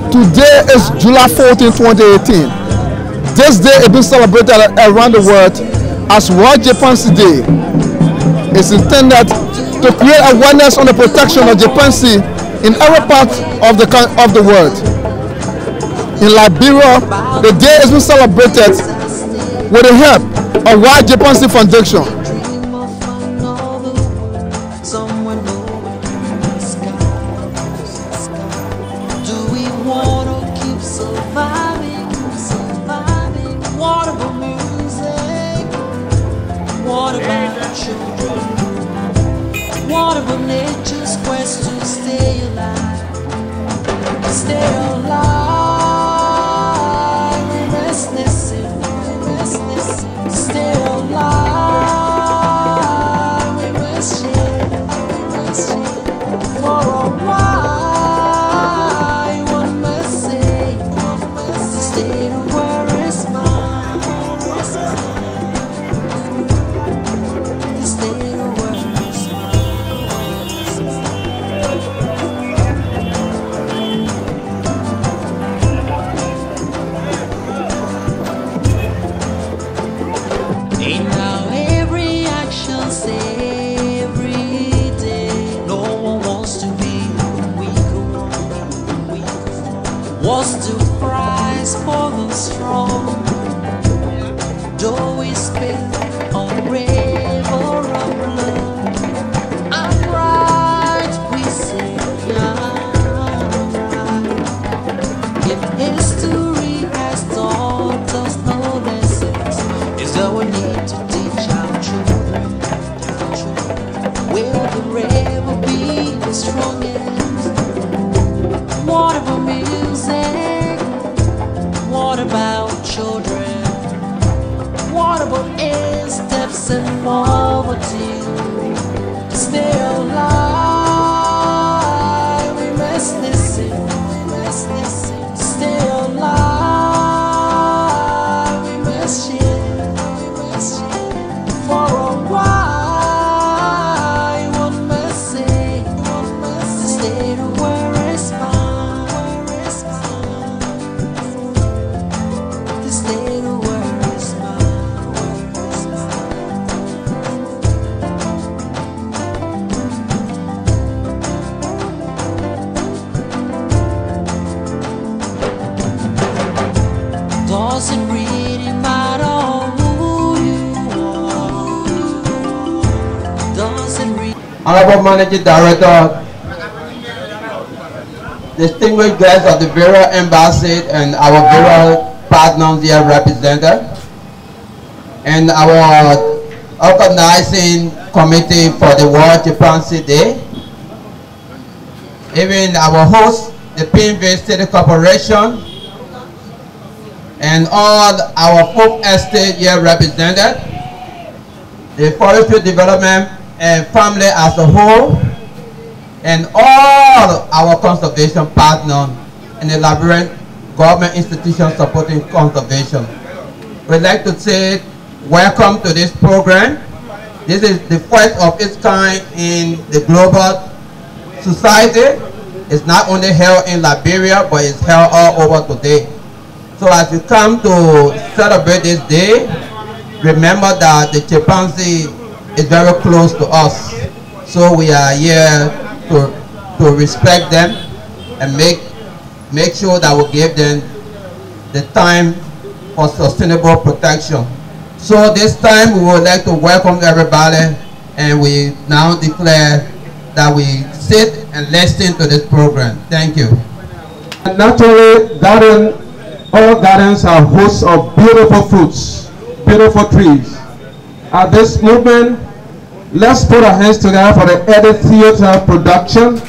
Today is July 14, 2018. This day is being celebrated around the world as World Champanzee Day. It's intended to create awareness on the protection of chimpanzee in every part of the world. In Liberia, the day is being celebrated with the help of World Champanzee Foundation. What about children? What about nature's quest to stay alive? Stay alive, we must listen, stay alive, we must share, for a while, one must say, the state of where is mine, the state of where is and now every action, every day, no one wants to be weaker. What's the price for the strong? Though we spend on brave or on blood, I'm right, we say I'm right. If history has taught us no lessons, is that we need to teach our children. Will the rebel be the strongest? What about music? What about children? What about steps and poverty? Stay alive, we must listen, stay alive, we must share, for a while, one must say, the state of where is mine, the state of where is doesn't really matter who you are. Doesn't really. Honorable Managing Director, distinguished guests of the Vera Embassy and our Vera partners here represented, and our organizing committee for the World Champanzee Day, even our host, the PNV City Corporation, and all our folk estate here represented, the forestry development and family as a whole, and all our conservation partners and the Liberian government institutions supporting conservation. We'd like to say welcome to this program. This is the first of its kind in the global society. It's not only held in Liberia, but it's held all over today. So as you come to celebrate this day, remember that the chimpanzee is very close to us. So we are here to respect them and make sure that we give them the time for sustainable protection. So this time we would like to welcome everybody, and we now declare that we sit and listen to this program. Thank you. Naturally, all gardens are hosts of beautiful fruits, beautiful trees. At this moment, let's put our hands together for the Edit Theater production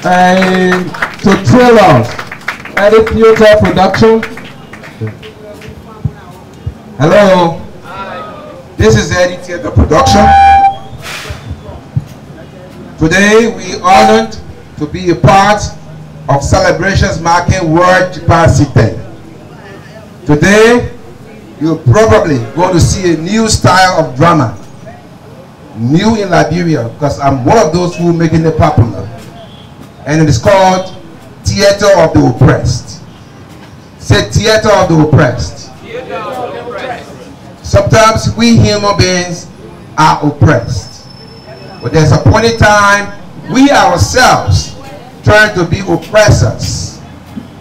and to thrill us. Edit Theater production. Hello. This is Edit Theater production. Today we honored to be a part of celebrations marking World Champanzee Day. Today, you're probably going to see a new style of drama, new in Liberia, because I'm one of those who are making it popular. and it is called Theater of the Oppressed. Say Theater of the Oppressed. Sometimes we human beings are oppressed, but there's a point in time we ourselves trying to be oppressors.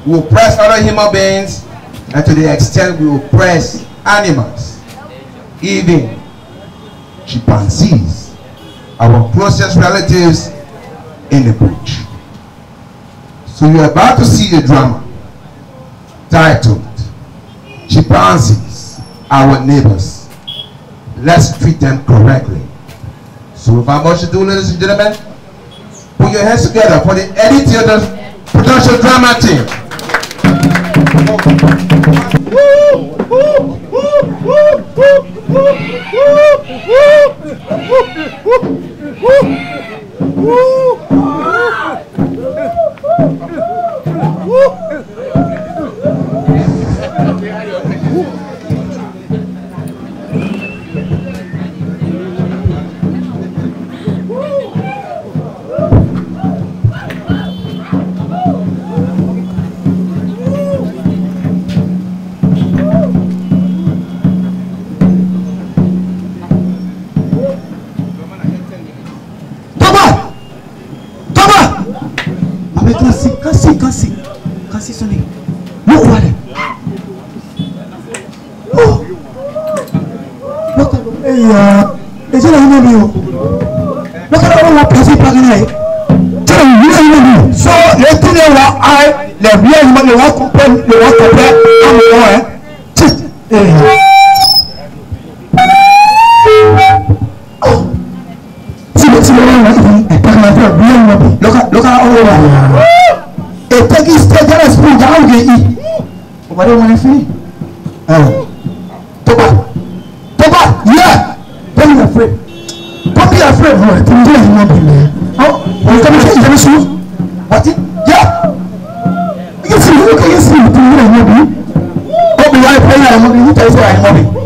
We oppress other human beings, and to the extent we oppress animals, even chimpanzees, our closest relatives in the bush. So you're about to see a drama titled Chimpanzees, Our Neighbors. Let's treat them correctly. So without much ado, ladies and gentlemen, put your hands together for the Eddie Theater production drama team. Kasi suni. No wale. Oh. Look. Is it a human? Look at all the person packing here. So let me know what I the real money walk up the walk up there. I'm going. Look at all over. A peggy state that is put down the eat. What do you want to see? Toba, yeah. Don't be afraid. Don't be afraid. Oh, you come here, you see? What? Yeah. You see, look at you see. Oh, be right here. I'm going to tell you I'm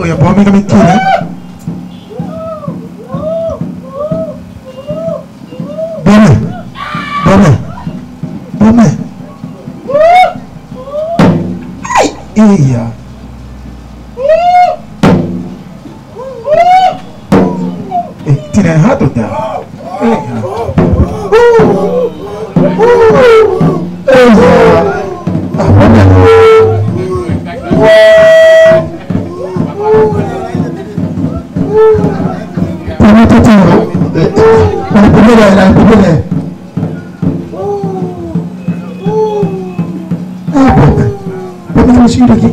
oh, you're bombing me, kid. Yeah. Tina hard to that.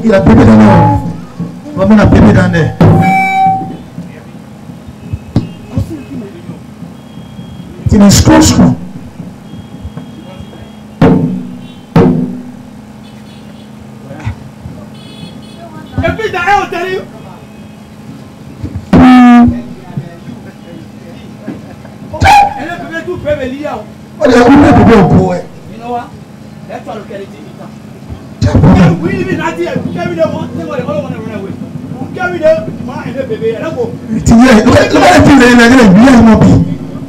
Il a bébé dans le. On va mettre un bébé dans le. C'est une scotch. Et puis derrière, on t'a dit. Elle est bébé tout bébé lié. On est un bébé au bout. You know what? That's our locality. We live in Nigeria. Carry them one. They want to run away. Carry them. Man, and the baby. And I go. Look at the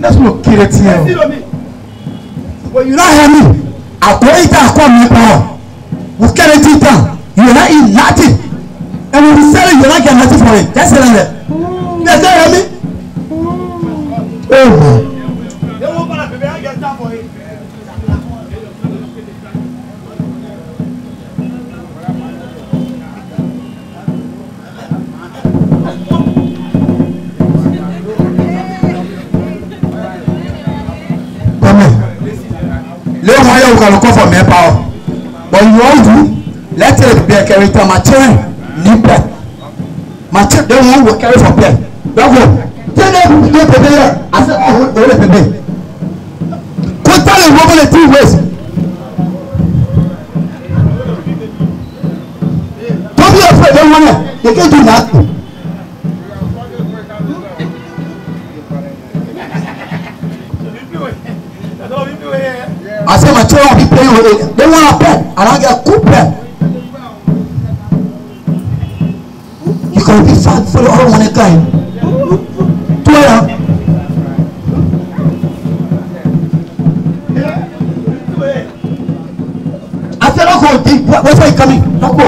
that's not kill it here. But you don't hear me. I go eat a come here. We carry it down. You not eat nothing. And when we sell it, you not get nothing for it. That's it. That's not hear me. Oh. They won't buy a baby. I get time for it. Let me you can call for me power. But you want to let it be a character material. Nipple. Material they won't carry for pen. Don't go. Kene de bebe ya. Ase o le bebe. Total le woman the 3 ways. Don't be afraid, don't worry. You can't do nothing. I say my children be playing with it. They want a pen, and I get a cool pen. You can be fat for the other one again. 12. I said, don't go. Where's he coming? Don't go.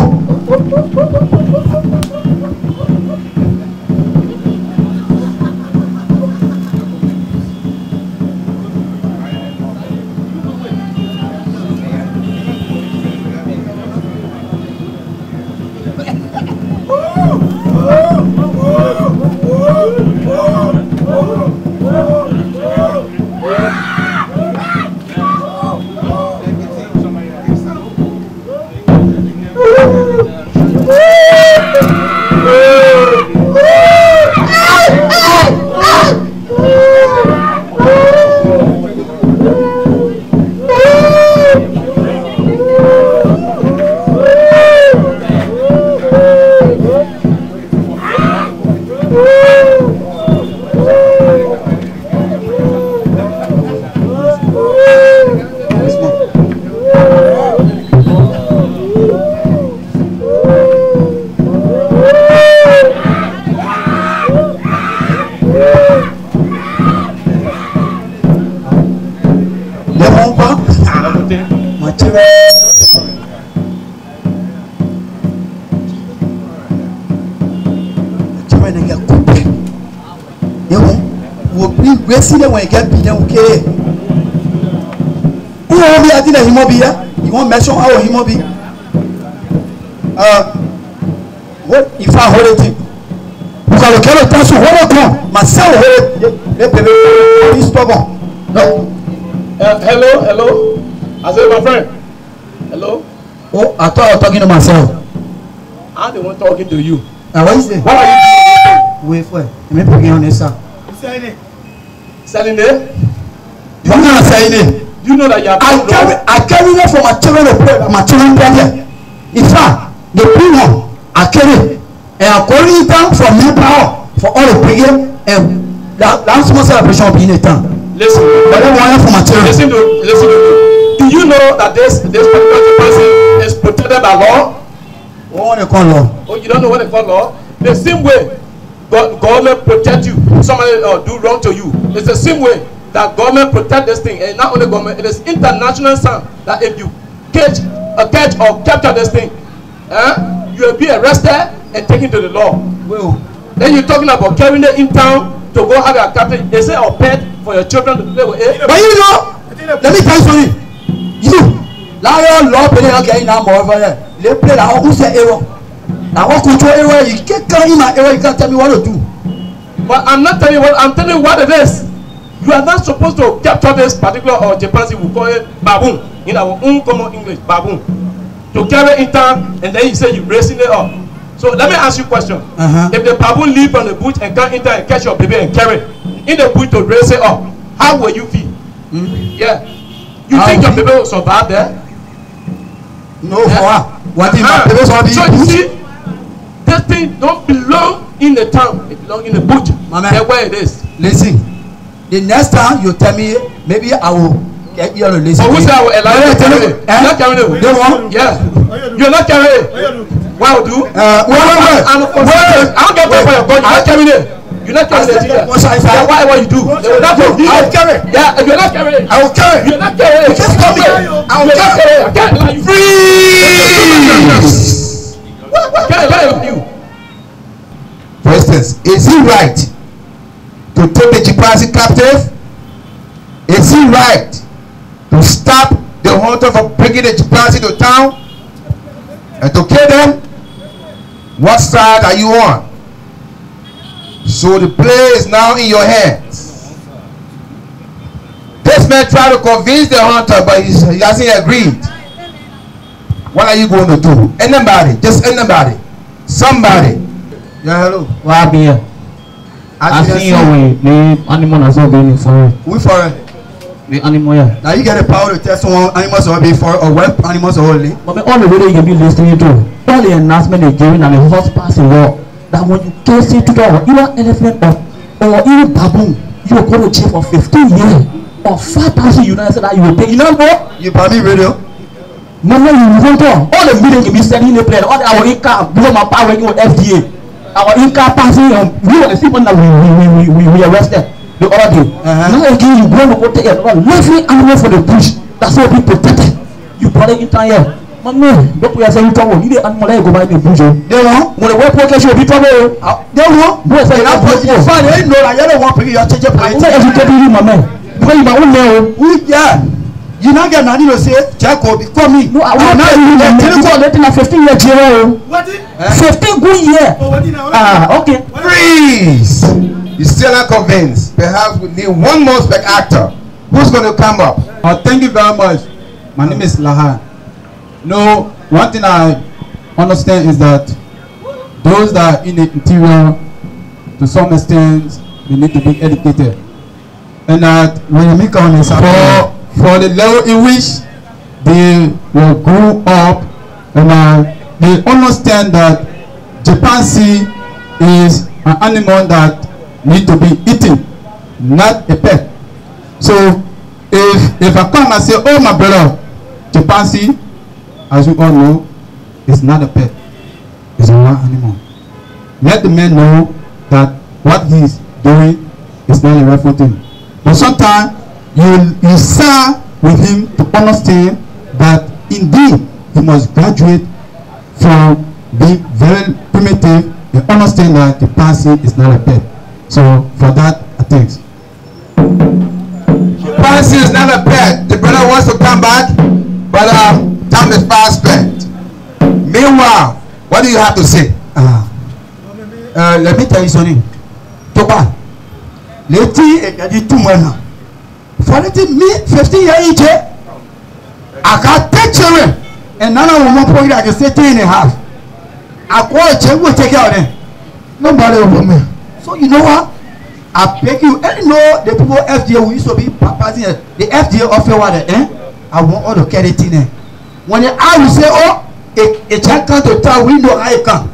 See them when you get beat them, okay? Who will be at the Himobi? You won't mention our Himobi? What if I hold it? Because I cannot touch you. What come? Myself, let stubborn. No. Hello. I said, my friend. Hello. Oh, I thought I was talking to myself. I'm the one talking to you. What is it? What are you doing? Wait. Let me put you on this side. Selling it? You know what I'm saying? You know that you are. I carry it for my children to pray. My children pray here. In fact, the people I carry and I'm calling it down from new power for all the prayer and that's my celebration being a time. Listen, but I want for my children. Listen to me. Do you know that this particular person is protected by law? What they call law? Oh, you don't know what they call law? The same way government protect you. Somebody do wrong to you. It's the same way that government protect this thing, and not only government. It is international sound that if you catch or capture this thing, you will be arrested and taken to the law. Well, then you're talking about carrying it in town to go have a captain. They say a pet for your children to play with. But you know, let me tell you something. You, lion law play okay now more over there. They play like who say error. Now what control error? You can't carry my error. You can't tell me what to do. But I'm not telling you what. I'm telling you what it is. You are not supposed to capture this particular or Champanzee. We call it baboon in our own common English. Baboon. To carry in town, and then you say you're raising it up. So let me ask you a question. If the baboon leave from the bush and come in town and catch your baby and carry in the bush to raise it up, how will you feel? Yeah. You think your baby will survive there? No, for what if my baby will be? So you see, this thing don't belong in the town. It belongs in the bush. That's where it is. Listen, the next time you tell me, maybe I will get you to listen. Oh, who said I will allow you to carry it? You're not carrying it. They won't? Yeah. You're not carrying it. Why would you? Wait. I don't get paid for your gun. You're not carrying it. You're not carrying it either. Yeah, whatever you do. I will carry it. Yeah, you're not carrying it. I will carry it. You're not carrying it. Just come here. I will carry it. I can't allow you. Freeze! I can't allow you. For instance, is it right to take the Champanzee captive? Is it right to stop the hunter from bringing the Champanzee to town and to kill them? What side are you on? So the play is now in your hands. This man tried to convince the hunter, but he hasn't agreed. What are you going to do? Anybody, just anybody, somebody. Yeah, hello. What happened here? I see your way. The animal has not been in forest. We forest. The animal, yeah. Now you get the power to tell someone animals are be for or what animals are only. But all the way you can be listening to, all the announcement they're giving and the horse passing law, that when you can see to the either elephant or even baboon, you're going to jail for 15 years or 5,000 United States that you will pay. You know what? You buy me radio. Mama, you won't talk. All the meeting can be sending the plane. All our income, blow my power working with FDA. Our income passing on. We were the people that we arrested the other day. Now again, you go to go take a lovely animal for the bush. That's how we protected. You brought it in time here. Mama, don't we are saying trouble. You the animal that go by the bush. They won't. When the work workers will be trouble. They won't. Boy, say that for you. Fine, they know that you don't want to be your teacher. I'm not educating you, mama. Because you my own now. Yeah. You not get nothing to say, Jacob, call me. No, I want to let him 15 years jail. What? 15 good year. Okay. Freeze! You still not convinced. Perhaps we need one more spec actor. Who's going to come up? Thank you very much. My name is Lahan. No, one thing I understand is that those that are in the interior, to some extent, they need to be educated. And that when you make on for the level in which they will grow up and they understand that Champanzee is an animal that need to be eaten, not a pet. So if I come and say, oh my brother, Champanzee, as you all know, is not a pet, it's a wild animal. Let the man know that what he's doing is not a rightful thing. But sometimes you start with him to understand that indeed he must graduate from being very primitive and understand that the Champanzee is not a pet. So for that, I think. Champanzee is not a pet. The brother wants to come back, but time is fast spent. Meanwhile, what do you have to say? Let me tell you something. Toba, let's see, 2 months. For it me 15 years age, I got 10 children, and none of them point I can say 10.5. I call a check, will take care of them. Nobody over me. So you know what? I beg you, and you know the people FDA who used to be passing the FDA offer what I want all the keratin there. When I will say, oh, a check can't to tell window I can.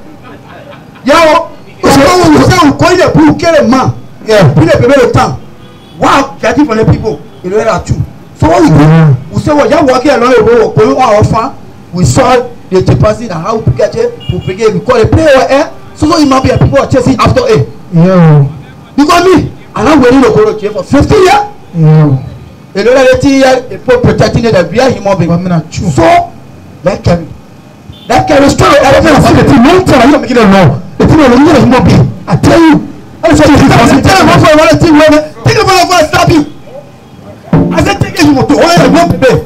Yo, so we call the blue carry man. Yeah, put a baby town. Wow, getting from the people, you know that too. So what we do, we say, well, you're walking along the road, going on we saw the Champanzee and how to get it, we call a player, so it might be a people chasing after it. Yeah. Because me, and I'm waiting to go to jail for 50 years. Yeah. Another 18 years, they put protecting it, they are human being. So, that can restore everything. The team, no time, you're making a law. The team, you're a human being. I tell you. I said, think about it, stop you. I said, take it, you want to hold it, won't pay.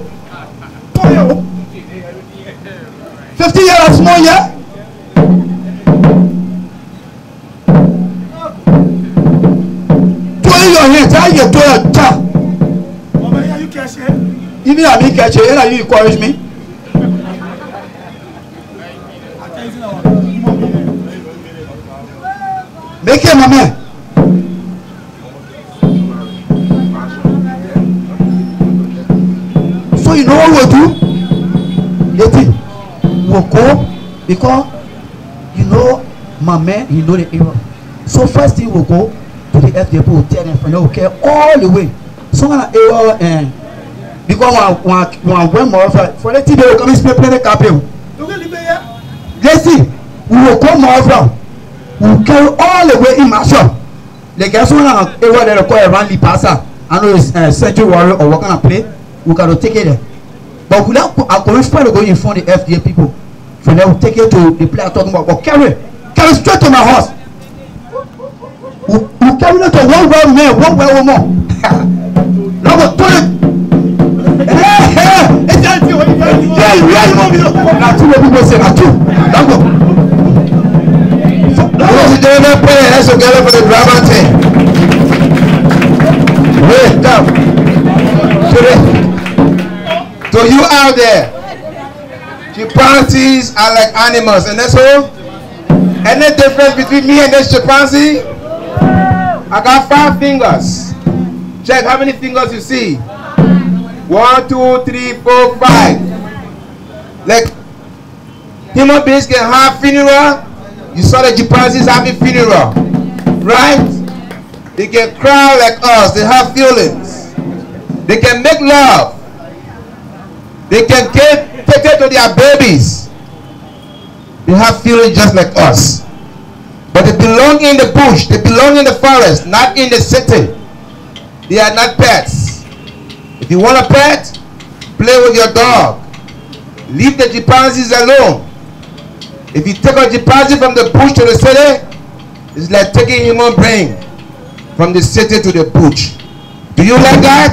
50 years, small year. Your head, I get to your job. You catch it. Even I didn't catch it, and you encourage me. Make him a man. So you know what we'll do? We'll go because you know my man, you know the error. So first thing we'll go to the FDA will tell them from okay all the way. So when error and because one more for the TV will come and play the capital. Let's see, we will come over. We will carry all the way in my shop. The guys who are error they require around the passer. I know it's Century Warrior or what kind of play. We can take it there. But we don't to go in front of the FDA people. From there we take it to the player talking about but carry straight to my house. We carry it to one well man, one well woman. Now we turn it. Now two people say now two. Now go. Ladies and gentlemen, put your hands together for the drama team. Wait, come. So you out there, chimpanzees are like animals, and that's all. Any difference between me and this chimpanzee? I got 5 fingers. Check how many fingers you see. 1, 2, 3, 4, 5. Like human beings can have funeral. You saw the chimpanzees having funeral, right? They can cry like us. They have feelings. They can make love. They can take it to their babies. They have feelings just like us. But they belong in the bush. They belong in the forest, not in the city. They are not pets. If you want a pet, play with your dog. Leave the chimpanzees alone. If you take a chimpanzee from the bush to the city, it's like taking human brain from the city to the bush. Do you like that?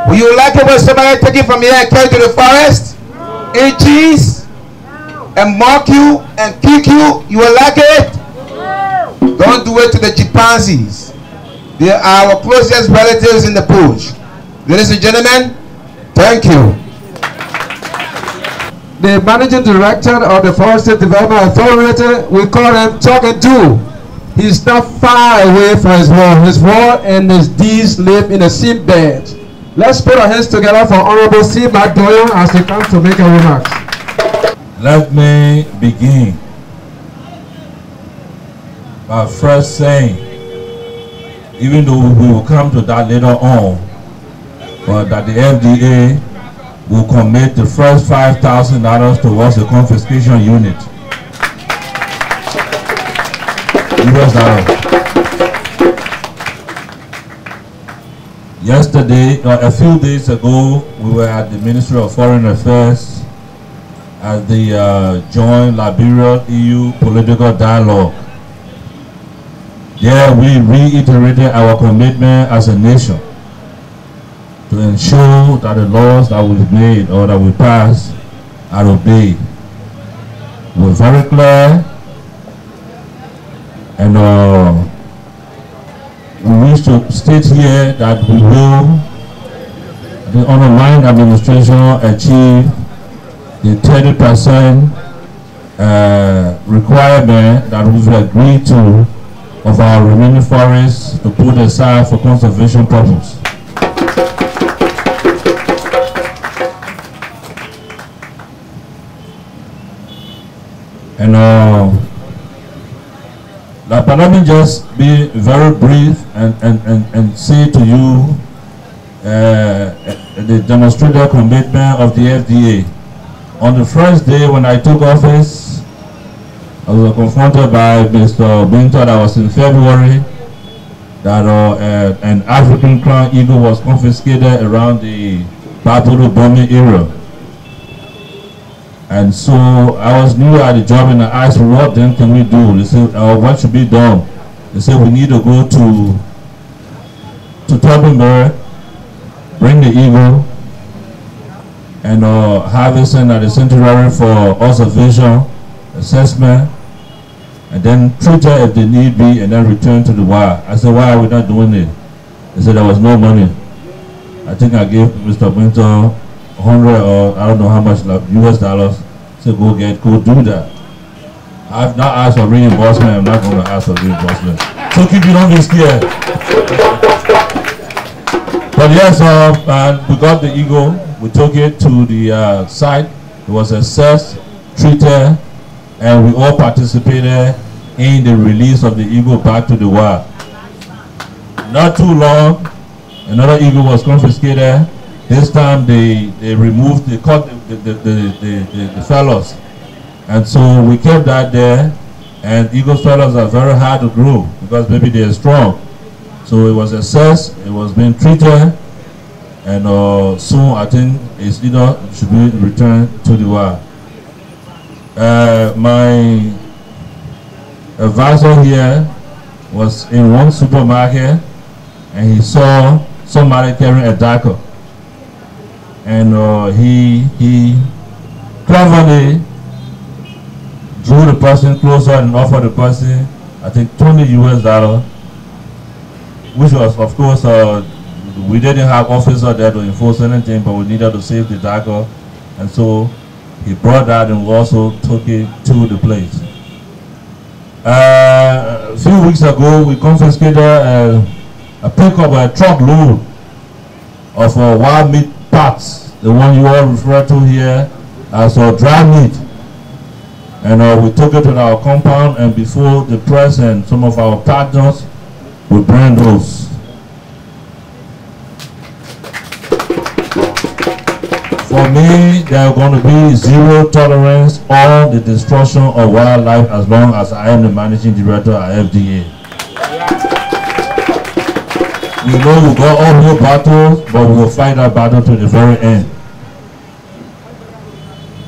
Will you like it when somebody take it from here and carry to the forest? Eat cheese and mock you and kick you? You will like it? Don't do it to the chimpanzees. They are our closest relatives in the bush. Ladies and gentlemen, thank you. The managing director of the Forestry Development Authority, we call him Talking To. He's not far away from his word. His word and his deeds live in the same bed. Let's put our hands together for Honorable C. McDoyle as he comes to make a remark. Let me begin by first saying, even though we will come to that later on, but that the FDA will commit the first $5,000 towards the confiscation unit. US dollars. Yesterday, a few days ago, we were at the Ministry of Foreign Affairs at the joint Liberia-EU political dialogue. There we reiterated our commitment as a nation to ensure that the laws that we made or that we pass are obeyed. We're very clear, and we wish to state here that we will, the underlying administration, achieve the 30% requirement that we've agreed to of our remaining forests to put aside for conservation purposes. And let me just be very brief and say to you the demonstrated commitment of the FDA. On the first day when I took office, I was confronted by Mr. Binter, that was in February, that an African crown eagle was confiscated around the Barbuda bombing area. And so I was new at the job and I asked, what then can we do? They said, what should be done? They said, we need to go to Tobinbury, bring the eagle, and harvest it at the sanctuary for observation, assessment, and then treat it if they need be, and then return to the wild. I said, why are we not doing it? They said there was no money. I think I gave Mr. Winter 100 or I don't know how much US dollars to go do that. I've not asked for reimbursement. I'm not going to ask for reimbursement. So keep it on this scared. But yes, and we got the eagle. We took it to the site. It was assessed, treated, and we all participated in the release of the eagle back to the wild. Not too long, another eagle was confiscated. This time they removed, they cut the feathers. And so we kept that there, and eagle feathers are very hard to grow because maybe they are strong. So it was assessed, it was being treated, and soon I think it's should be returned to the wild. My advisor here was in one supermarket and he saw somebody carrying a diaper. And he cleverly drew the person closer and offered the person, I think, $20 US, which was, of course, we didn't have officer there to enforce anything, but we needed to save the dagger. And so he brought that and we also took it to the place. A few weeks ago, we confiscated a pickup, a truckload of wild meat parts, the one you all refer to here as dry meat. And we took it to our compound, and before the press and some of our partners, we burned those. For me, there are going to be zero tolerance on the destruction of wildlife as long as I am the managing director at FDA. We know we got uphill battles, but we will fight that battle to the very end.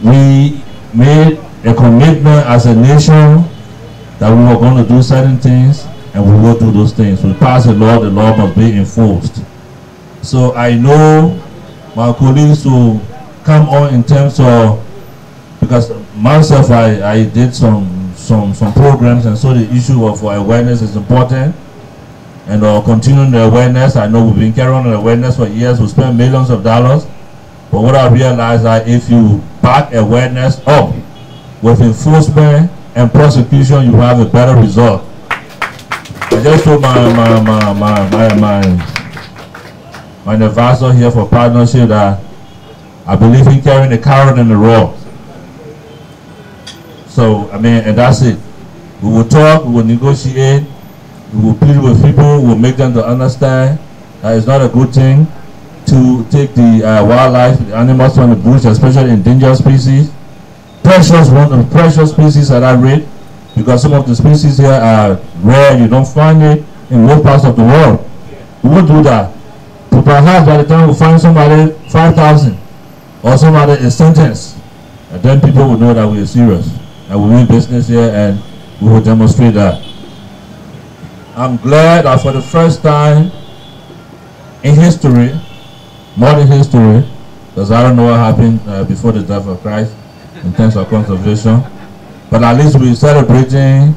We made a commitment as a nation that we were going to do certain things, and we will do those things. We pass a law, the law must be enforced. So I know my colleagues will come on in terms of, because myself I did some programs, and so the issue of awareness is important, and continuing the awareness. I know we've been carrying on awareness for years. We spend millions of dollars, but what I realized that if you back awareness up with enforcement and prosecution, you have a better result. I just told my advisor here for partnership that I believe in carrying the carrot and the raw. So, I mean, and that's it. We will talk, we will negotiate, we will plead with people, we will make them to understand that it's not a good thing to take the wildlife, the animals from the bush, especially endangered species. Precious, one of the precious species at that rate, because some of the species here are rare, you don't find it in most parts of the world. We won't do that. But perhaps by the time we find somebody 5,000, or somebody is sentenced, and then people will know that we are serious and we mean business here, and we will demonstrate that. I'm glad that for the first time in history, modern history, because I don't know what happened before the death of Christ in terms of conservation, but at least we're celebrating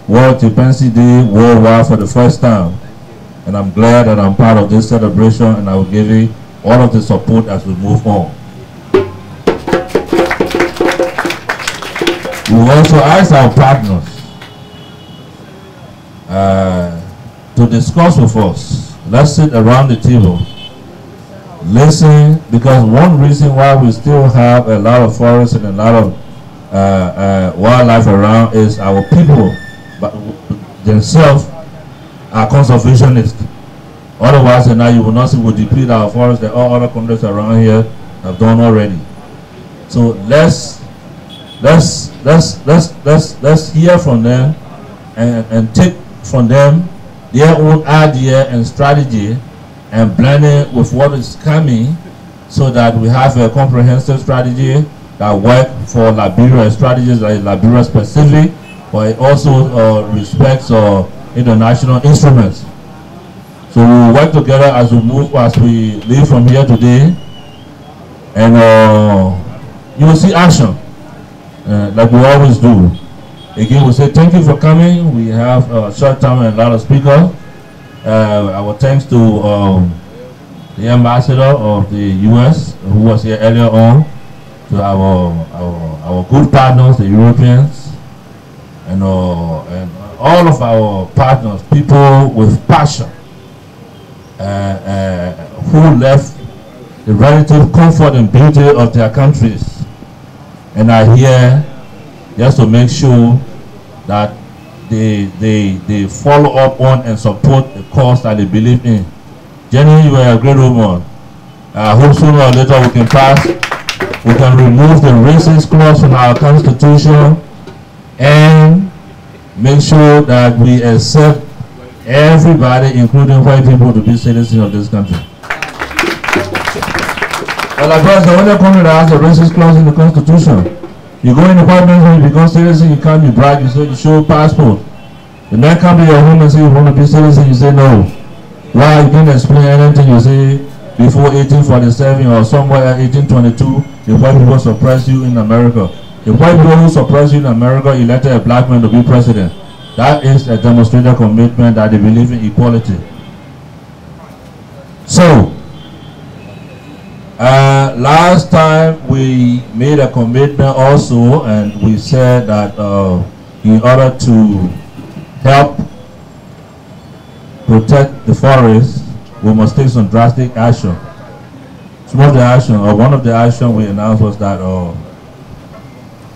World Champanzee Day worldwide for the first time, and I'm glad that I'm part of this celebration, and I will give you all of the support as we move on. We also ask our partners to discuss with us. Let's sit around the table, listen, because one reason why we still have a lot of forests and a lot of wildlife around is our people, but themselves are conservationists. Otherwise, now you will not see we deplete our forests that all other countries around here have done already. So let's hear from them and take from them their own idea and strategy and blend it with what is coming, so that we have a comprehensive strategy that works for Liberia, strategies that is Liberia specific, but it also respects international instruments. So we will work together as we move, as we leave from here today, and you will see action. Like we always do. Again, we say thank you for coming. We have a short time and a lot of speakers. Our thanks to the ambassador of the U.S. who was here earlier on, to our good partners, the Europeans, and all of our partners, people with passion, who left the relative comfort and beauty of their countries and are here just to make sure that they follow up on and support the cause that they believe in. Jenny, you are a great woman. I hope sooner or later we can remove the racist clause from our constitution and make sure that we accept everybody, including white people, to be citizens of this country. Well, of course, the only country that has a racist clause in the constitution. You go in the apartment when you become citizen, you can't be bribed, you say you show passport. The man come to your home and say you want to be citizen, you say no. Why? You can't explain anything. You say before 1847 or somewhere 1822, the white people suppressed you in America. The white people who suppressed you in America elected a black man to be president. That is a demonstrated commitment that they believe in equality. So, last time we made a commitment also, and we said that in order to help protect the forest, we must take some drastic action. Some of the action, or one of the action we announced was that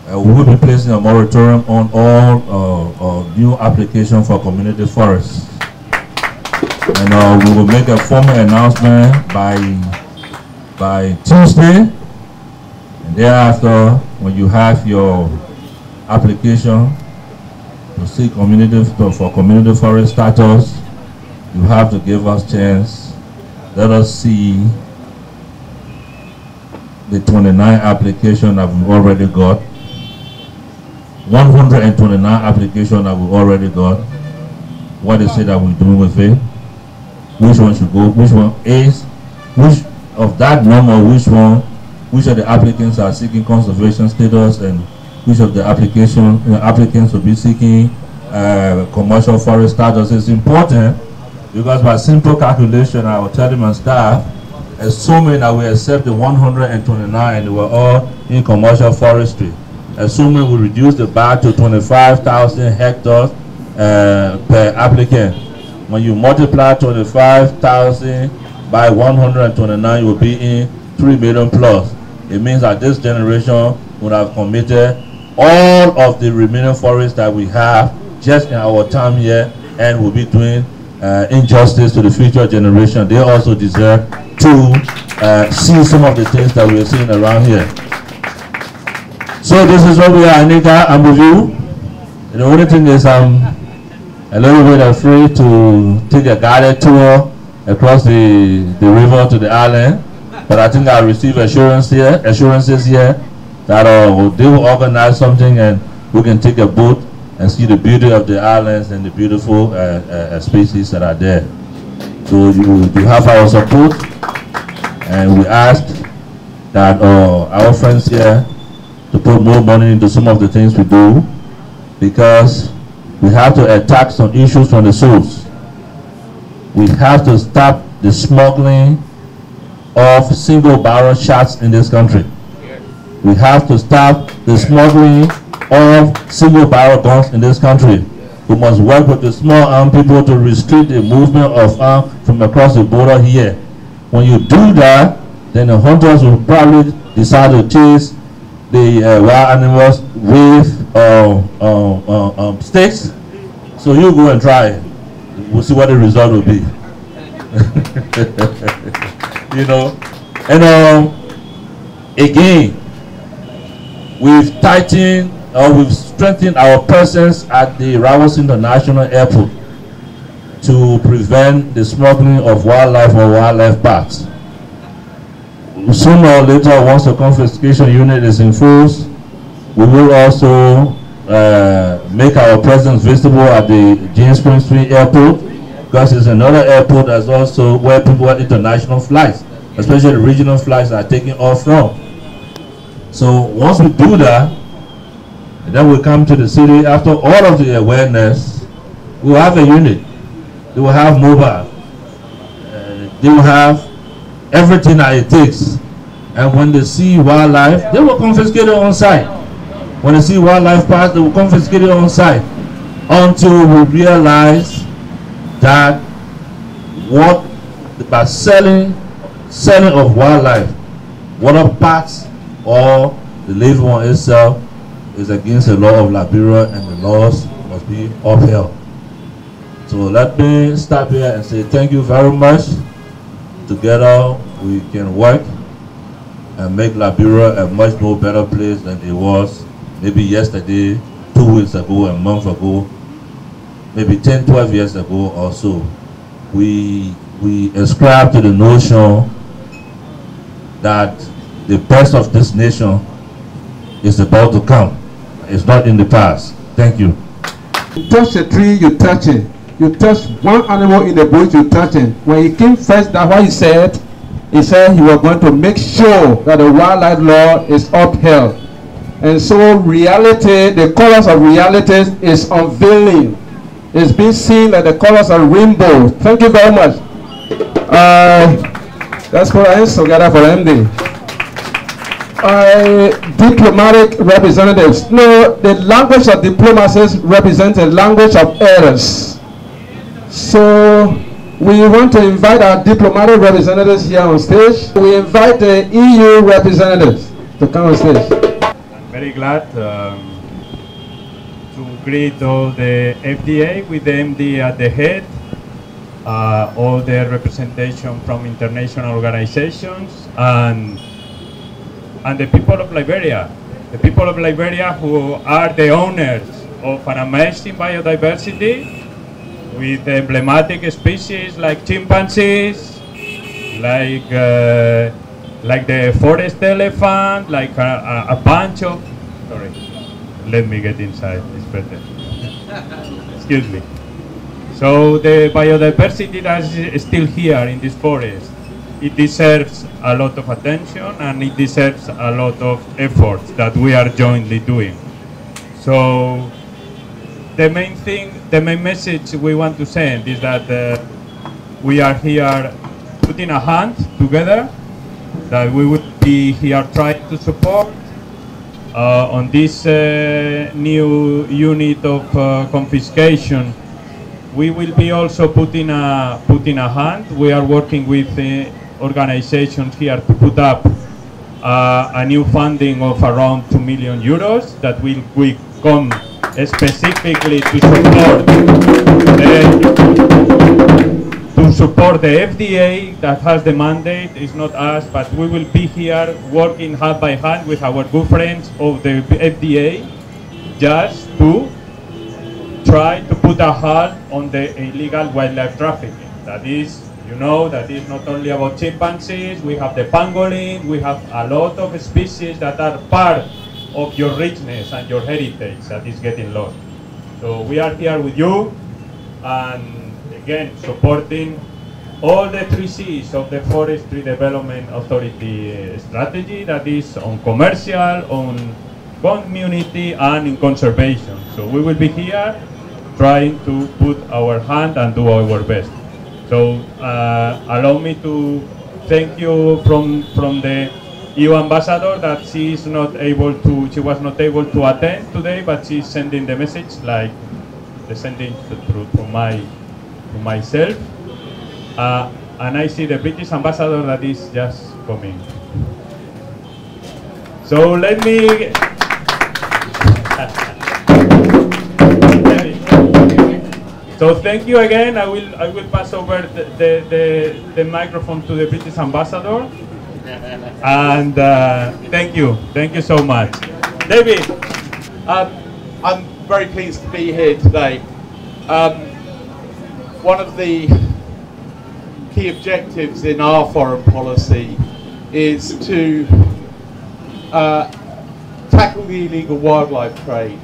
we will be placing a moratorium on all new application for community forests. And we will make a formal announcement by Tuesday. And thereafter, when you have your application to seek for community forest status, you have to give us chance. Let us see the 29 applications that we've already got. 129 applications that we've already got. What is it that we're doing with it? Which one should go? Which one is? Which of that number? Which of the applicants are seeking conservation status, and which of the applicants will be seeking commercial forest status? Is important because by simple calculation, I will tell my staff, assuming that we accept the 129 and they were all in commercial forestry, assuming we reduce the bar to 25,000 hectares per applicant. When you multiply 25,000 by 129, you will be in 3 million plus. It means that this generation would have committed all of the remaining forests that we have just in our time here, and will be doing injustice to the future generation. They also deserve to see some of the things that we're seeing around here. So this is what we are, Anika. I'm with you. The only thing is I'm a little bit afraid to take a guided tour across the river to the island, but I think I received assurances here that they will organize something and we can take a boat and see the beauty of the islands and the beautiful species that are there. So you have our support, and we ask that our friends here to put more money into some of the things we do, because we have to attack some issues from the source. We have to stop the smuggling of single barrel shots in this country. We have to stop the smuggling of single barrel guns in this country. We must work with the small armed people to restrict the movement of arms from across the border here. When you do that, then the hunters will probably decide to chase the wild animals with sticks. So you go and try it. We'll see what the result will be. You know, and again, we've tightened or we've strengthened our presence at the Rawals International Airport to prevent the smuggling of wildlife or wildlife parts. Sooner or later, once the confiscation unit is in force, we will also make our presence visible at the James Spring Street Airport, because it's another airport that's also where people have international flights, especially the regional flights are taking off from. So once we do that, then we come to the city. After all of the awareness, we will have a unit. They will have mobile. They will have everything that it takes. And when they see wildlife, they will confiscate it on site. When they see wildlife parts, they will confiscate it on site, until we realize that by selling of wildlife, whether parts or the living one itself, is against the law of Liberia, and the laws must be upheld. So let me stop here and say thank you very much. Together we can work and make Liberia a much more better place than it was maybe yesterday, 2 weeks ago, a month ago, maybe 10, 12 years ago or so. We ascribe to the notion that the best of this nation is about to come. It's not in the past. Thank you. You touch a tree, you touch it. You touch one animal in the bush, you touch it. When he came first, that's what he said. He said he was going to make sure that the wildlife law is upheld. And so reality, the colors of reality is unveiling. It's being seen like the colors of rainbow. Thank you very much. Let's put our hands together for MD. diplomatic representatives. No, the language of diplomacy represents a language of errors. So we want to invite our diplomatic representatives here on stage. We invite the EU representatives to come on stage. I'm very glad to greet all the FDA with the MD at the head, all the representation from international organizations, and the people of Liberia. The people of Liberia who are the owners of an amazing biodiversity with emblematic species like chimpanzees, like the forest elephant, like a bunch of, sorry, let me get inside, it's better. Excuse me. So the biodiversity that is still here in this forest, it deserves a lot of attention and it deserves a lot of efforts that we are jointly doing. So the main message we want to send is that we are here putting a hand together, that we would be here trying to support on this new unit of confiscation. We will be also putting a hand. We are working with organizations here to put up a new funding of around 2 million euros that will come specifically to support the FDA that has the mandate. It's not us, but we will be here working hand by hand with our good friends of the FDA just to try to put a halt on the illegal wildlife trafficking. That is, you know, that is not only about chimpanzees, we have the pangolin, we have a lot of species that are part of your richness and your heritage that is getting lost. So we are here with you, and again supporting all the 3 C's of the Forestry Development Authority strategy, that is on commercial, on community, and in conservation. So we will be here trying to put our hand and do our best. So allow me to thank you from the EU ambassador that she was not able to attend today, but she's sending the message, like the sending through myself. And I see the British ambassador that is just coming. So let me so thank you again. I will pass over the microphone to the British ambassador. And thank you so much. David. I'm very pleased to be here today. One of the key objectives in our foreign policy is to tackle the illegal wildlife trade,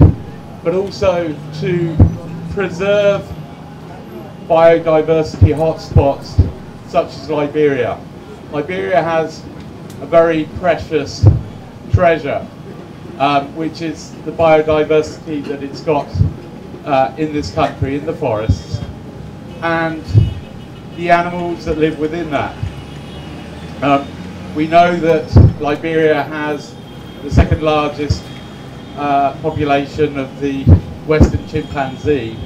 but also to preserve biodiversity hotspots such as Liberia. Liberia has a very precious treasure, which is the biodiversity that it's got in this country, in the forests, and the animals that live within that. We know that Liberia has the second largest population of the western chimpanzee,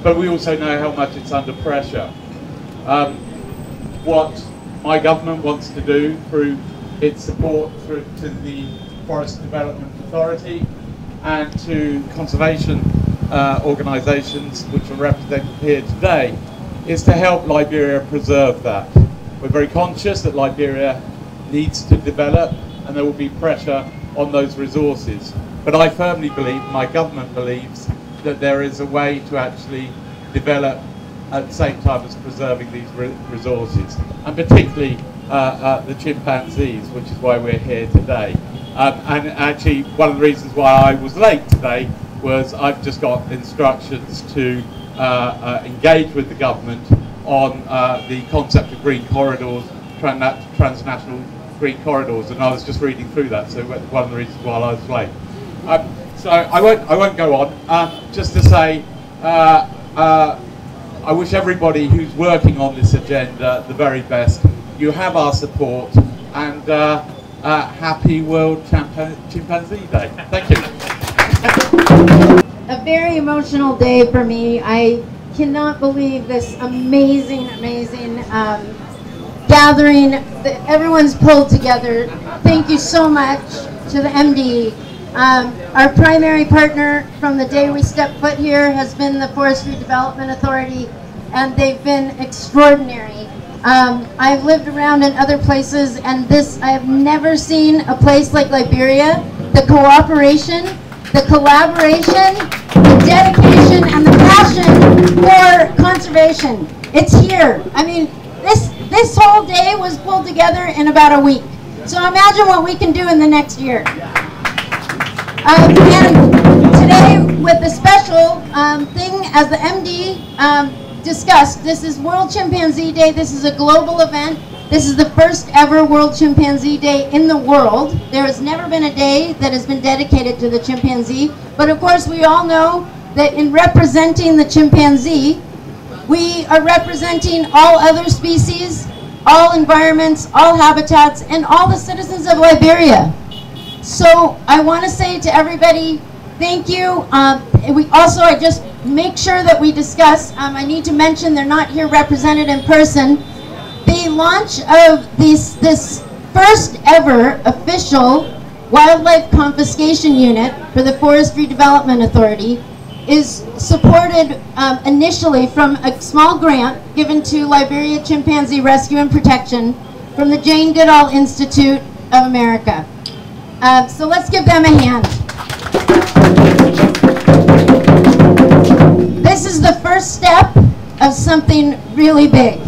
but we also know how much it's under pressure. What my government wants to do through its support to the Forest Development Authority and to conservation organisations which are represented here today is to help Liberia preserve that. We're very conscious that Liberia needs to develop and there will be pressure on those resources. But I firmly believe, my government believes, that there is a way to actually develop at the same time as preserving these resources, and particularly the chimpanzees, which is why we're here today. And actually, one of the reasons why I was late today was I've just got instructions to engage with the government on the concept of green corridors, transnational green corridors, and I was just reading through that, so one of the reasons why I was late. So I won't go on. Just to say, I wish everybody who's working on this agenda the very best. You have our support, and happy World Chimpanzee Day. Thank you. A very emotional day for me. I cannot believe this amazing gathering that everyone's pulled together. Thank you so much to the MD. Our primary partner from the day we stepped foot here has been the Forestry Development Authority, and they've been extraordinary. I've lived around in other places, and I have never seen a place like Liberia. The cooperation, the collaboration, the dedication, and the passion for conservation. It's here. I mean, this whole day was pulled together in about a week. So imagine what we can do in the next year. And today, with the special thing, as the MD discussed, this is World Chimpanzee Day. This is a global event. This is the first ever World Chimpanzee Day in the world. There has never been a day that has been dedicated to the chimpanzee. But of course, we all know that in representing the chimpanzee, we are representing all other species, all environments, all habitats, and all the citizens of Liberia. So I want to say to everybody, thank you. I just make sure that we discuss, I need to mention they're not here represented in person, the launch of this first ever official wildlife confiscation unit for the Forestry Development Authority is supported initially from a small grant given to Liberia Chimpanzee Rescue and Protection from the Jane Goodall Institute of America. So let's give them a hand. This is the first step of something really big.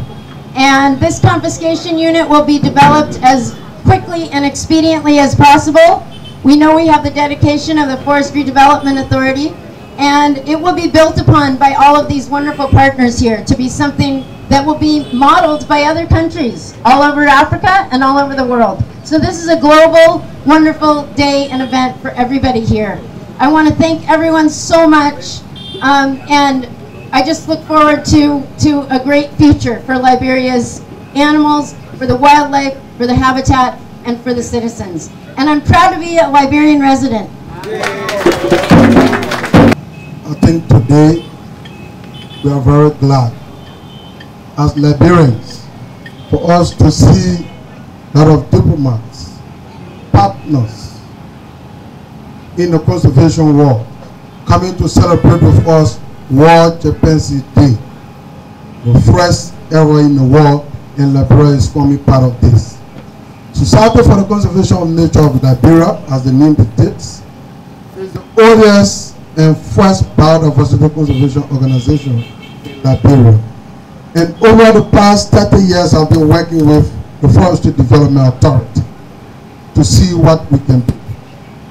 And this confiscation unit will be developed as quickly and expediently as possible. We know we have the dedication of the Forestry Development Authority, and it will be built upon by all of these wonderful partners here to be something that will be modeled by other countries all over Africa and all over the world. So this is a global, wonderful day and event for everybody here. I want to thank everyone so much, and I just look forward to a great future for Liberia's animals, for the wildlife, for the habitat, and for the citizens. And I'm proud to be a Liberian resident. I think today we are very glad as Liberians for us to see a lot of diplomats, partners in the conservation world coming to celebrate with us World Champanzee Day. The first ever in the world, and Liberia is forming part of this. Society for the Conservation of Nature of Liberia, as the name dictates, is the oldest and first biodiversity conservation organization in Liberia. And over the past 30 years, I've been working with the Forestry Development Authority to see what we can do.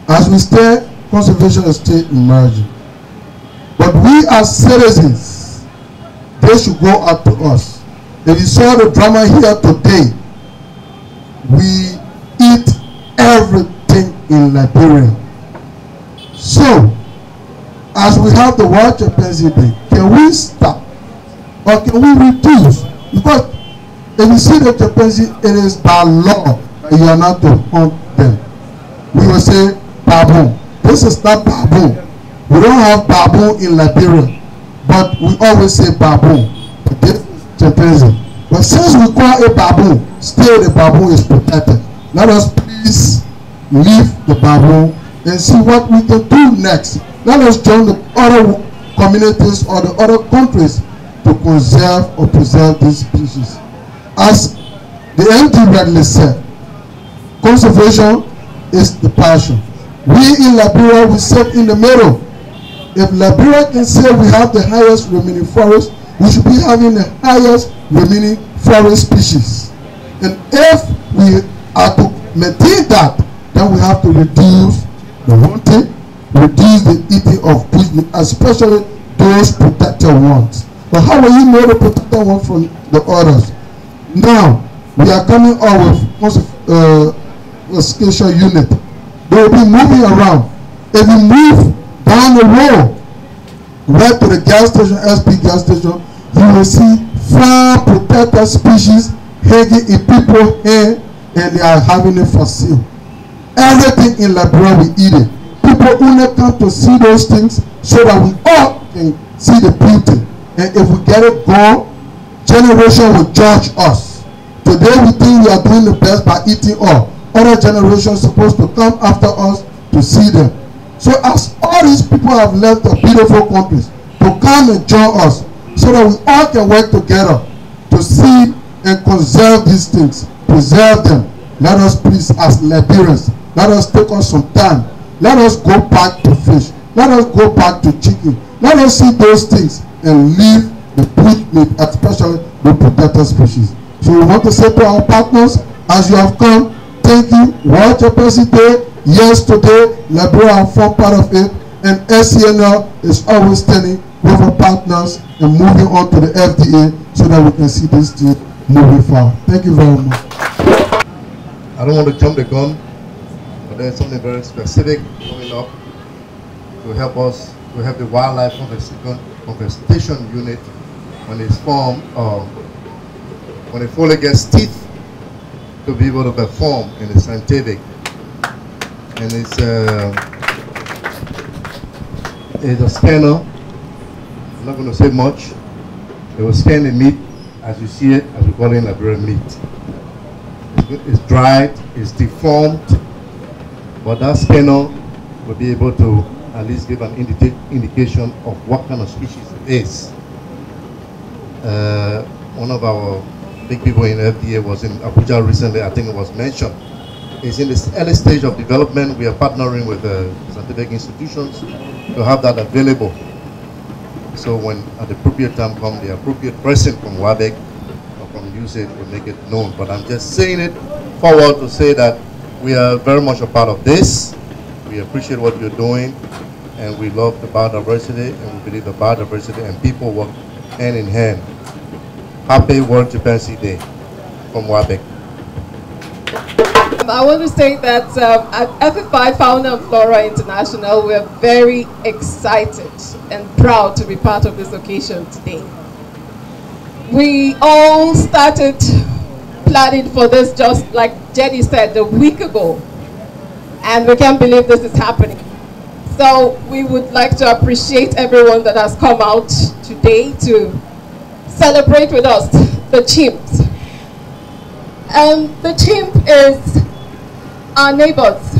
As we stay, conservation is still emerging. But we as citizens, they should go out to us. If you saw the drama here today, we eat everything in Liberia. So, as we have the World Champanzee Day, can we stop or can we reduce? Because if you see the chimpanzee, it is by law that you are not to hunt them. We will say baboon. This is not baboon. We don't have baboon in Liberia, but we always say baboon. But this is chimpanzee. But since we call it baboon, still the baboon is protected. Let us please leave the baboon and see what we can do next. Let us join the other communities or the other countries to conserve or preserve these species. As the MD rightly said, conservation is the passion. We in Liberia, we sit in the middle. If Liberia can say we have the highest remaining forest, we should be having the highest remaining forest species. And if we are to maintain that, then we have to reduce the hunting, reduce the eating of bush meat, especially those protected ones. But how will you know the protected one from the others? Now, we are coming up with classification unit. They will be moving around. If you move down the road, right to the gas station, SP gas station, you will see 5 protected species hanging in people's hand, and they are having it for sale. Everything in Liberia we eat it. People only come to see those things so that we all can see the beauty. And if we get it gone, generation will judge us. Today we think we are doing the best by eating all. Other generations supposed to come after us to see them. So as all these people have left the beautiful countries to come and join us so that we all can work together to see and conserve these things, preserve them. Let us please, as Liberians, let us take us some time. Let us go back to fish. Let us go back to chicken. Let us see those things and leave the pig meat, especially the protected species. So we want to say to our partners, as you have come, thank you. World Champanzee Day, yes, today, Liberia have formed part of it, and SCNL is always standing with our partners and moving on to the FDA so that we can see this thing moving forward. Thank you very much. I don't want to jump the gun, but there's something very specific coming up to help us, to help the wildlife conservation unit when it's formed, when it fully gets teeth, to be able to perform in the scientific. And it's a scanner. I'm not going to say much. It will scan the meat as you see it, as we call it in Liberian meat. It's dried, it's deformed, but that scanner will be able to at least give an indication of what kind of species it is. One of our big people in FDA was in Abuja recently, I think it was mentioned. It's in this early stage of development. We are partnering with scientific institutions to have that available. So when at the appropriate time comes, the appropriate person from WABEC or from USAID will make it known. But I'm just saying it forward to say that we are very much a part of this. We appreciate what you're doing, and we love the biodiversity, and we believe the biodiversity and people work hand in hand. Happy World Champanzee Day from WABEC. I want to say that at FFI Fauna and Flora International, we are very excited and proud to be part of this occasion today. We all started planning for this, just like Jenny said, a week ago, and we can't believe this is happening. So we would like to appreciate everyone that has come out today to celebrate with us the chimps. The chimp is our neighbors,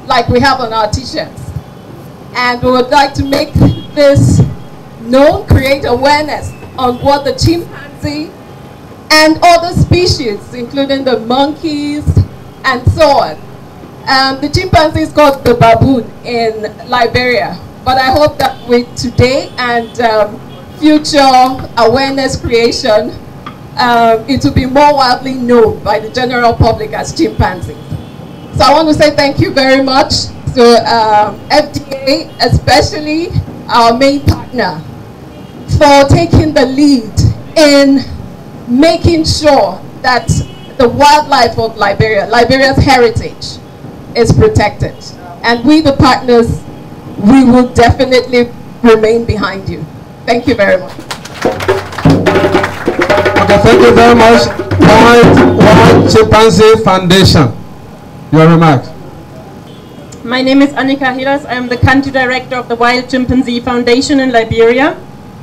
like we have on our t-shirts. And we would like to make this known, create awareness on what the chimpanzee and other species, including the monkeys and so on. The chimpanzee is called the baboon in Liberia. But I hope that with today and future awareness creation, it will be more widely known by the general public as chimpanzee. So I want to say thank you very much to FDA, especially our main partner, for taking the lead in making sure that the wildlife of Liberia, Liberia's heritage, is protected. And we, the partners, we will definitely remain behind you. Thank you very much. Okay, thank you very much. World Champanzee Foundation. Your remarks. My name is Annika Hiras. I am the country director of the Wild Chimpanzee Foundation in Liberia.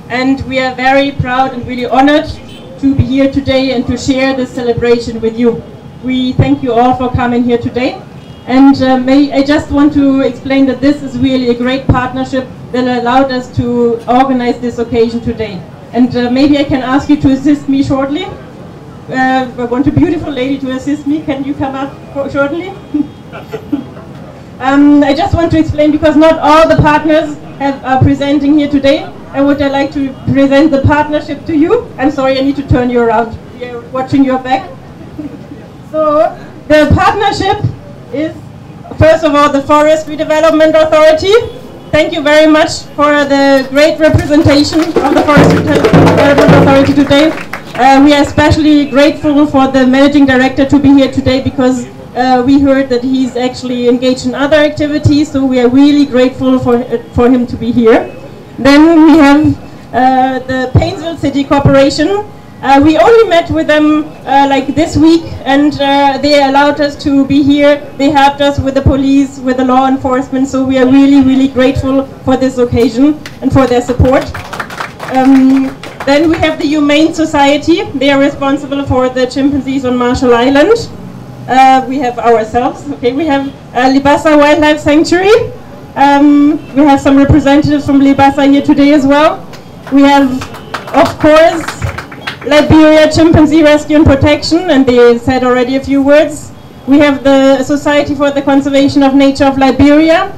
And we are very proud and really honored to be here today and to share this celebration with you. We thank you all for coming here today. And I just want to explain that this is really a great partnership that allowed us to organize this occasion today. And maybe I can ask you to assist me shortly. I want a beautiful lady to assist me. Can you come up shortly? I just want to explain, because not all the partners are presenting here today. I would like to present the partnership to you. I'm sorry, I need to turn you around. You're watching your back. So the partnership is, first of all, the Forestry Development Authority. Thank you very much for the great representation of the Forestry Development Authority today. We are especially grateful for the Managing Director to be here today, because we heard that he's actually engaged in other activities, so we are really grateful for him to be here. Then we have the Painesville City Corporation. We only met with them like this week, and they allowed us to be here. They helped us with the police, with the law enforcement, so we are really, really grateful for this occasion and for their support. Then we have the Humane Society. They are responsible for the chimpanzees on Marshall Island. We have ourselves, okay, we have Libasa Wildlife Sanctuary. We have some representatives from Libasa here today as well. We have, of course, Liberia Chimpanzee Rescue and Protection, and they said already a few words. We have the Society for the Conservation of Nature of Liberia.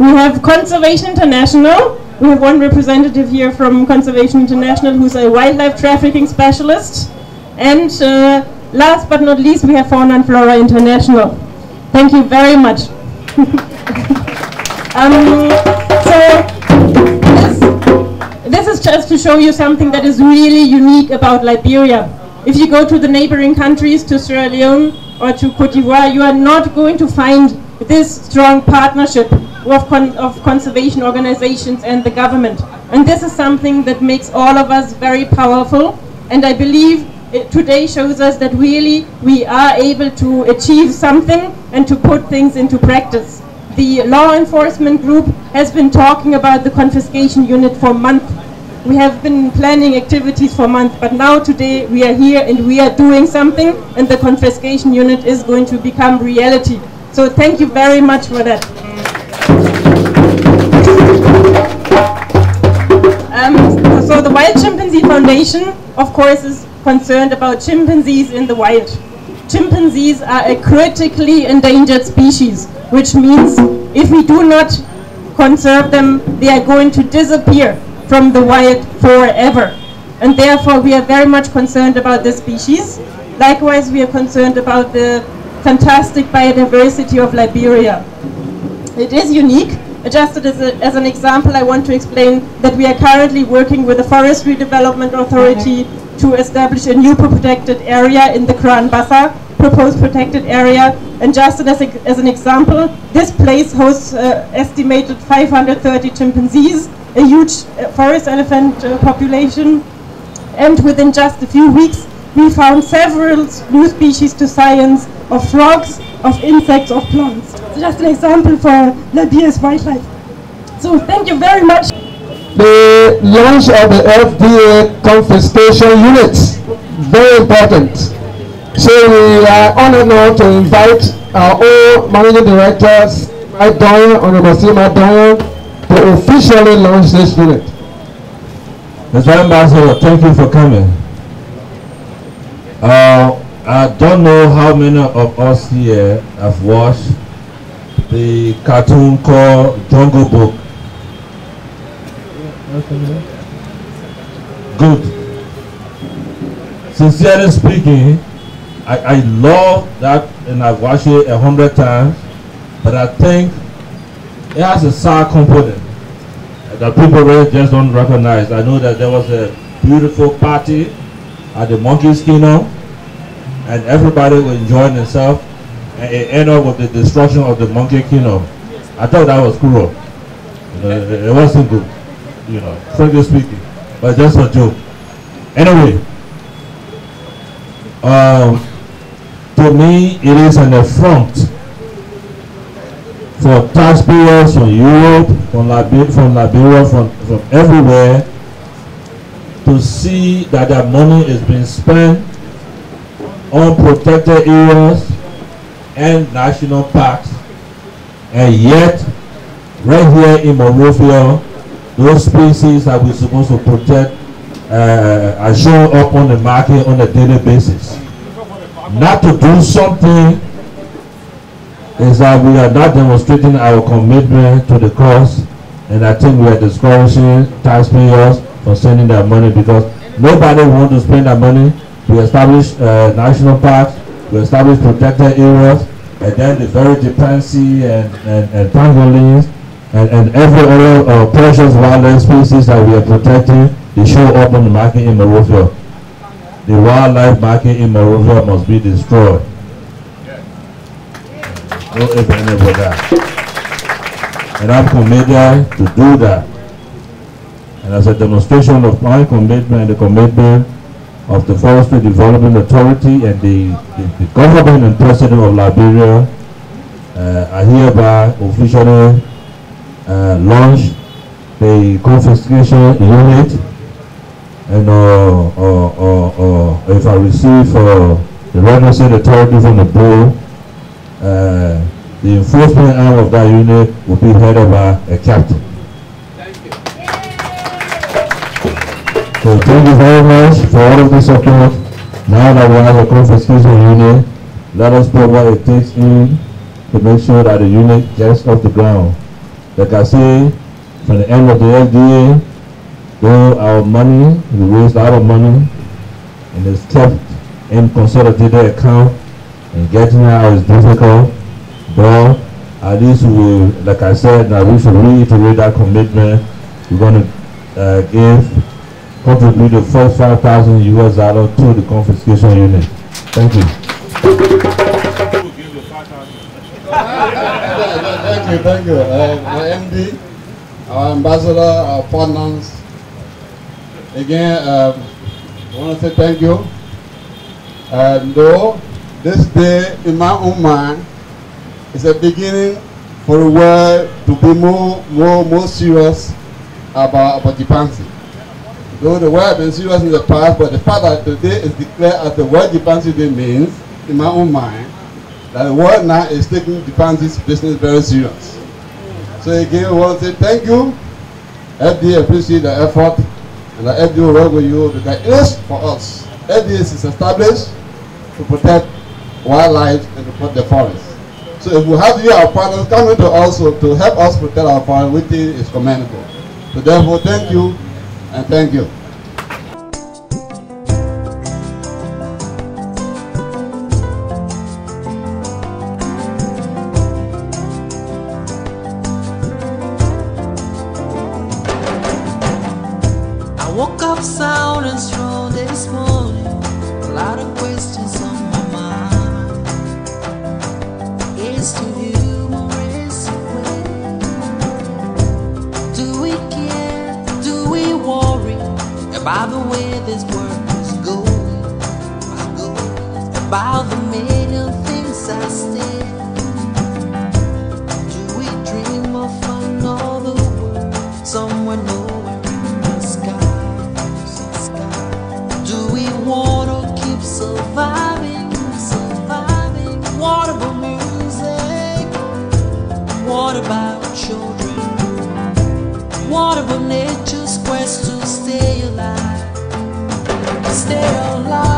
We have Conservation International. We have one representative here from Conservation International who's a wildlife trafficking specialist. And last but not least, we have Fauna and Flora International. Thank you very much. This is just to show you something that is really unique about Liberia. If you go to the neighboring countries, to Sierra Leone or to Cote d'Ivoire, you are not going to find this strong partnership of conservation organizations and the government. And this is something that makes all of us very powerful. And I believe today shows us that really we are able to achieve something and to put things into practice. The law enforcement group has been talking about the confiscation unit for months. We have been planning activities for months, but now today we are here and we are doing something, and the confiscation unit is going to become reality. So thank you very much for that. So the Wild Chimpanzee Foundation, of course, is concerned about chimpanzees in the wild. Chimpanzees are a critically endangered species, which means if we do not conserve them, they are going to disappear from the wild forever. And therefore we are very much concerned about this species. Likewise, we are concerned about the fantastic biodiversity of Liberia. It is unique. Just as an example, I want to explain that we are currently working with the Forestry Development Authority to establish a new protected area in the Grand Bassa, proposed protected area. And just as an example, this place hosts estimated 530 chimpanzees, a huge forest elephant population. And within just a few weeks, we found several new species to science of frogs, of insects, of plants. So just an example for Liberia's wildlife. So thank you very much. The launch of the FDA confiscation units, very important. So we are honored now to invite our own managing director, Honorable Sima Doyen, to officially launch this unit. Mr. Ambassador, thank you for coming. I don't know how many of us here have watched the cartoon called Jungle Book. Good. Sincerely speaking, I love that, and I've watched it 100 times, but I think it has a sad component that people really just don't recognize. I know that there was a beautiful party at the Monkey's Kingdom, and everybody was enjoying themselves, and it ended up with the destruction of the Monkey Kingdom. I thought that was cruel. It wasn't good, frankly speaking, but just a joke. Anyway, to me, it is an affront for taxpayers from Europe, from Liberia, from everywhere, to see that their money is being spent on protected areas and national parks, and yet, right here in Monrovia, those species that we're supposed to protect are showing up on the market on a daily basis. Not to do something is that we are not demonstrating our commitment to the cause, and I think we are discouraging taxpayers from spending their money, because nobody wants to spend their money. We establish national parks, we establish protected areas, and then the very Champanzee and pangolins and every other precious wildlife species that we are protecting, they show up on the market in Monrovia. The wildlife market in Monrovia must be destroyed. No if any about that. And I'm committed to do that. And as a demonstration of my commitment and the commitment of the Forestry Development Authority and the government and president of Liberia, I hereby officially launch the confiscation unit, and if I receive the requisite authority from the board, the enforcement arm of that unit will be headed by a captain. Thank you. So thank you very much for all of the support. Now that we have a confiscation unit, let us put what it takes in to make sure that the unit gets off the ground. Like I say, from the end of the FDA, though our money, we raised a lot of money, and it's kept in consolidated account, and getting it out is difficult, but at least we will, like I said, that we should reiterate that commitment. We're going to contribute the first $5,000 to the confiscation unit. Thank you. Thank you. My MD, our ambassador, our partners. Again, I want to say thank you. Though this day, in my own mind, is a beginning for the world to be more serious about Champanzee. Though the world has been serious in the past, but the fact that today is declared as the World Champanzee Day means, in my own mind, that the world now is taking Champanzee's business very serious. So again, I want to say thank you. FDA appreciate the effort, and the FDA will work with you because it is for us. FDA is established to protect wildlife and to protect the forest. So if we have you, our partners, coming to us to help us protect our forest, which is commendable. So therefore, thank you and thank you. I woke up sound and strong this morning, a lot of questions on my mind. Is to you or is it when? Do we care? Do we worry about the way this world is going? About the million things I stare. Do we dream of another world somewhere nowhere in the sky? Do we want to keep surviving? What about music? What about children? What about nature's quest to stay alive? Stay alive.